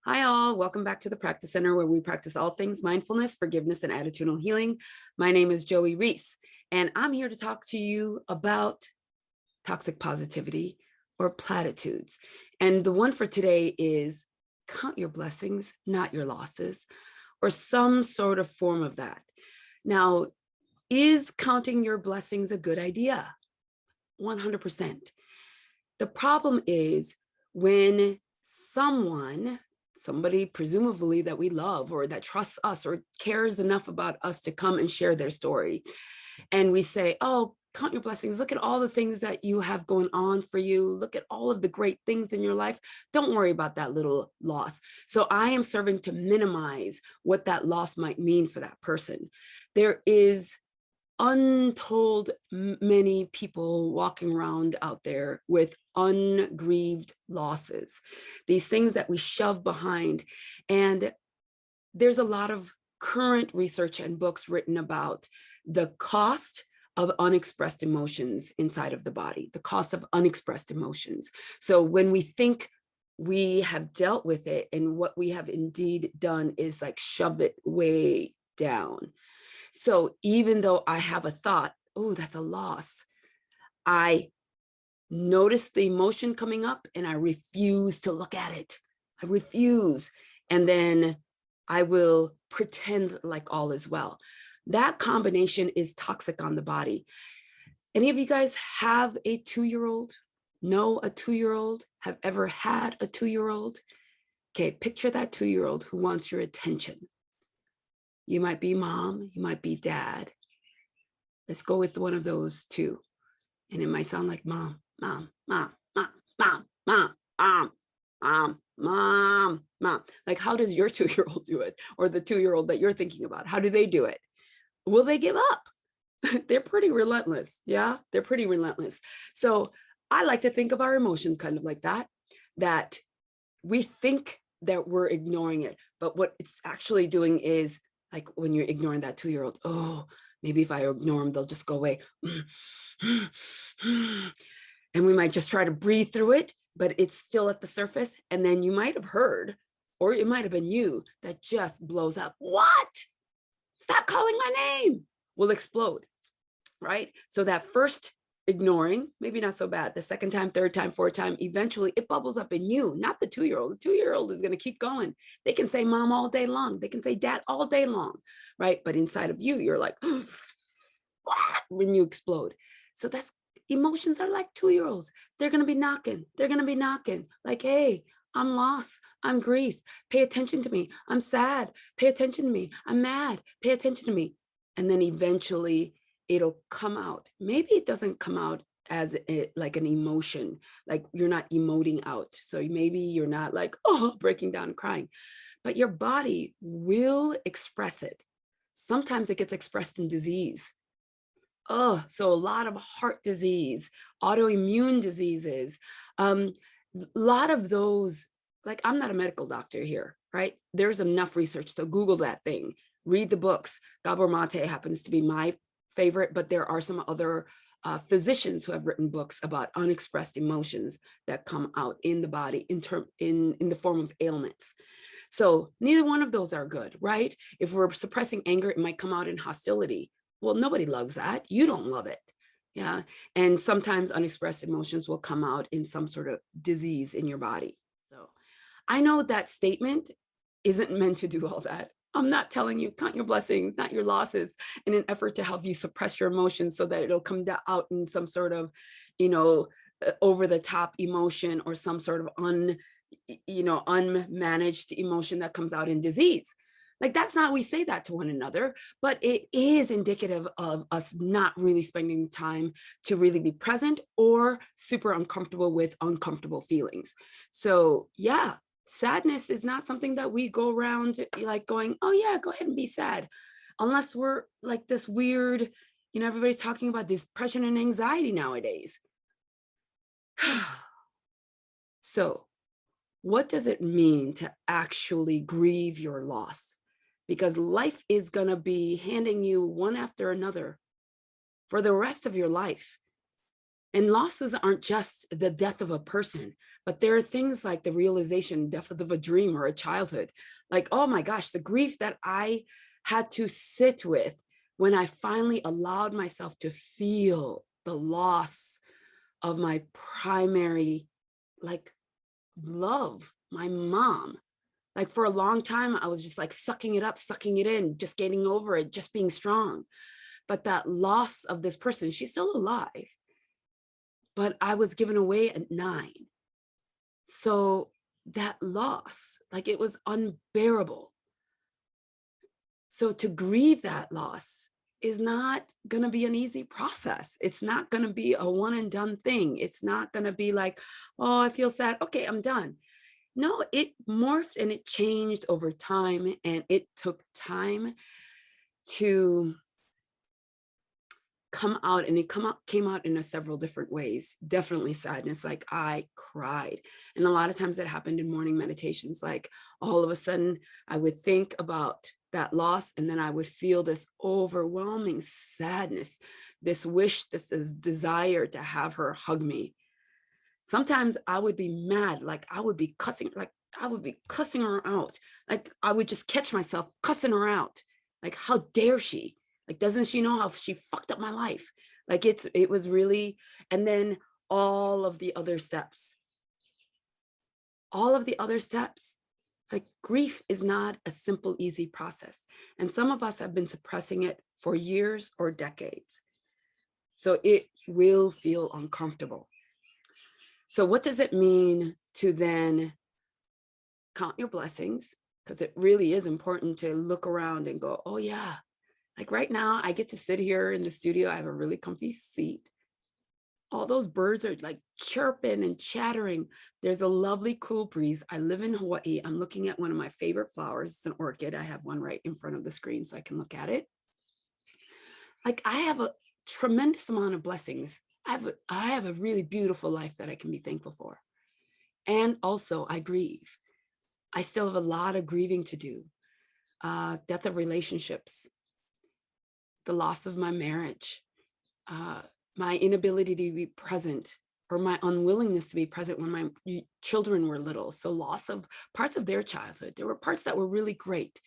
Hi, all. Welcome back to the Practice Center, where we practice all things mindfulness, forgiveness, and attitudinal healing. My name is Joey Reese, and I'm here to talk to you about toxic positivity or platitudes. And the one for today is count your blessings, not your losses, or some sort of form of that. Now, is counting your blessings a good idea? 100%. The problem is when somebody presumably that we love or that trusts us or cares enough about us to come and share their story, and we say, oh, count your blessings, look at all the things that you have going on for you, look at all of the great things in your life, don't worry about that little loss. So I am serving to minimize what that loss might mean for that person. There is untold many people walking around out there with ungrieved losses, these things that we shove behind. And there's a lot of current research and books written about the cost of unexpressed emotions inside of the body, the cost of unexpressed emotions. So when we think we have dealt with it, and what we have indeed done is like shove it way down. So even though I have a thought, oh, that's a loss, I notice the emotion coming up and I refuse to look at it. I refuse. And then I will pretend like all is well. That combination is toxic on the body. Any of you guys have a 2-year-old? Know a 2-year-old? Have ever had a 2-year-old? Okay, picture that 2-year-old who wants your attention. You might be mom, you might be dad. Let's go with one of those two. And it might sound like mom, mom, mom, mom, mom, mom, mom, mom, mom, mom. Like, how does your 2-year-old do it? Or the 2-year-old that you're thinking about, how do they do it? Will they give up? They're pretty relentless. Yeah, they're pretty relentless. So I like to think of our emotions kind of like that, that we think that we're ignoring it, but what it's actually doing is, like when you're ignoring that 2-year-old, oh, maybe if I ignore them, they'll just go away. And we might just try to breathe through it, but it's still at the surface. And then you might have heard, or it might have been you that just blows up. What? Stop calling my name. Will explode, right? So that first ignoring, maybe not so bad. The second time, third time, fourth time, eventually it bubbles up in you, not the 2-year-old. The 2-year-old is going to keep going. They can say mom all day long. They can say dad all day long, right? But inside of you, you're like, when you explode. So that's, emotions are like 2-year-olds. They're going to be knocking. They're going to be knocking like, hey, I'm lost. I'm grief. Pay attention to me. I'm sad. Pay attention to me. I'm mad. Pay attention to me. And then eventually it'll come out. Maybe it doesn't come out as like an emotion, like you're not emoting out. So maybe you're not like, oh, breaking down and crying, but your body will express it. Sometimes it gets expressed in disease. Oh, so a lot of heart disease, autoimmune diseases, a lot of those, like, I'm not a medical doctor here, right? There's enough research, so Google that thing, read the books. Gabor Mate happens to be my favorite, but there are some other physicians who have written books about unexpressed emotions that come out in the body in the form of ailments. So neither one of those are good, right? If we're suppressing anger, it might come out in hostility. Well, nobody loves that. You don't love it. Yeah. And sometimes unexpressed emotions will come out in some sort of disease in your body. So I know that statement isn't meant to do all that. I'm not telling you count your blessings, not your losses, in an effort to help you suppress your emotions so that it'll come out in some sort of, over the top emotion or some sort of unmanaged emotion that comes out in disease. Like, that's not, we say that to one another, but it is indicative of us not really spending time to really be present or super uncomfortable with uncomfortable feelings. So yeah, sadness is not something that we go around like going, oh yeah, go ahead and be sad. Unless we're like this weird, everybody's talking about depression and anxiety nowadays. So what does it mean to actually grieve your loss? Because life is going to be handing you one after another for the rest of your life. And losses aren't just the death of a person, but there are things like the realization, death of a dream or a childhood. Like, oh my gosh, the grief that I had to sit with when I finally allowed myself to feel the loss of my primary, like, love, my mom. Like, for a long time, I was just like sucking it up, sucking it in, just getting over it, just being strong. But that loss of this person, she's still alive, but I was given away at 9. So that loss, like, it was unbearable. So to grieve that loss is not going to be an easy process. It's not going to be a one and done thing. It's not going to be like, oh, I feel sad. Okay, I'm done. No, it morphed and it changed over time, and it took time to come out, and it came out in several different ways. Definitely sadness, like I cried. And a lot of times it happened in morning meditations. Like, all of a sudden I would think about that loss, and then I would feel this overwhelming sadness, this wish, this desire to have her hug me. Sometimes I would be mad, like I would be cussing her out. Like, I would just catch myself cussing her out. Like, how dare she? Like, doesn't she know how she fucked up my life? Like, it was really, and then all of the other steps, like, grief is not a simple, easy process. And some of us have been suppressing it for years or decades. So it will feel uncomfortable. So what does it mean to then count your blessings? Because it really is important to look around and go, oh yeah, like right now I get to sit here in the studio. I have a really comfy seat. All those birds are like chirping and chattering. There's a lovely cool breeze. I live in Hawaii. I'm looking at one of my favorite flowers. It's an orchid. I have one right in front of the screen so I can look at it. Like, I have a tremendous amount of blessings. I have a really beautiful life that I can be thankful for. And also I grieve. I still have a lot of grieving to do. Death of relationships, the loss of my marriage, my inability to be present, or my unwillingness to be present when my children were little. So loss of parts of their childhood. There were parts that were really great.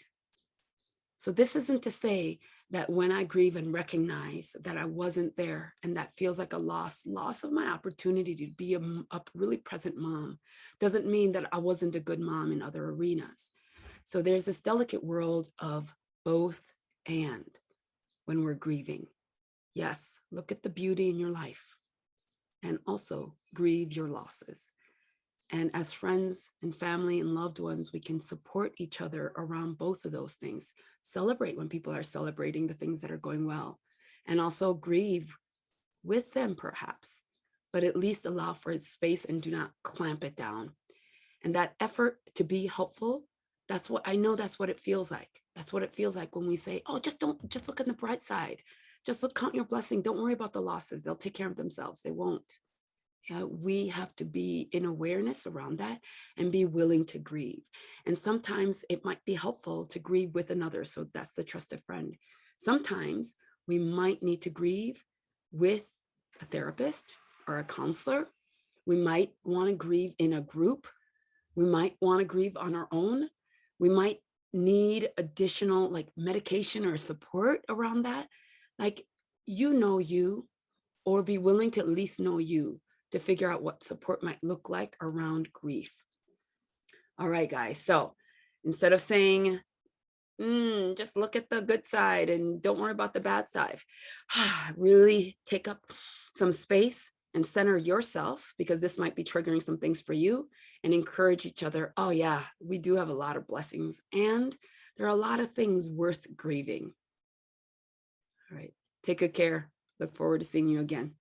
So this isn't to say that when I grieve and recognize that I wasn't there, and that feels like a loss of my opportunity to be a really present mom, doesn't mean that I wasn't a good mom in other arenas. So there's this delicate world of both and when we're grieving. Yes, look at the beauty in your life, and also grieve your losses. And as friends and family and loved ones, we can support each other around both of those things. Celebrate when people are celebrating the things that are going well, and also grieve with them perhaps, but at least allow for its space and do not clamp it down. And that effort to be helpful, that's what I know, that's what it feels like. That's what it feels like when we say, oh, just look on the bright side. Just count your blessing. Don't worry about the losses. They'll take care of themselves. They won't. Yeah, we have to be in awareness around that and be willing to grieve. And sometimes it might be helpful to grieve with another. So that's the trusted friend. Sometimes we might need to grieve with a therapist or a counselor. We might want to grieve in a group. We might want to grieve on our own. We might need additional like medication or support around that. Like, you, or be willing to at least know you, to figure out what support might look like around grief. All right, guys. So instead of saying, just look at the good side and don't worry about the bad side, really take up some space and center yourself, because this might be triggering some things for you, and encourage each other. Oh yeah, we do have a lot of blessings, and there are a lot of things worth grieving. All right. Take good care. Look forward to seeing you again.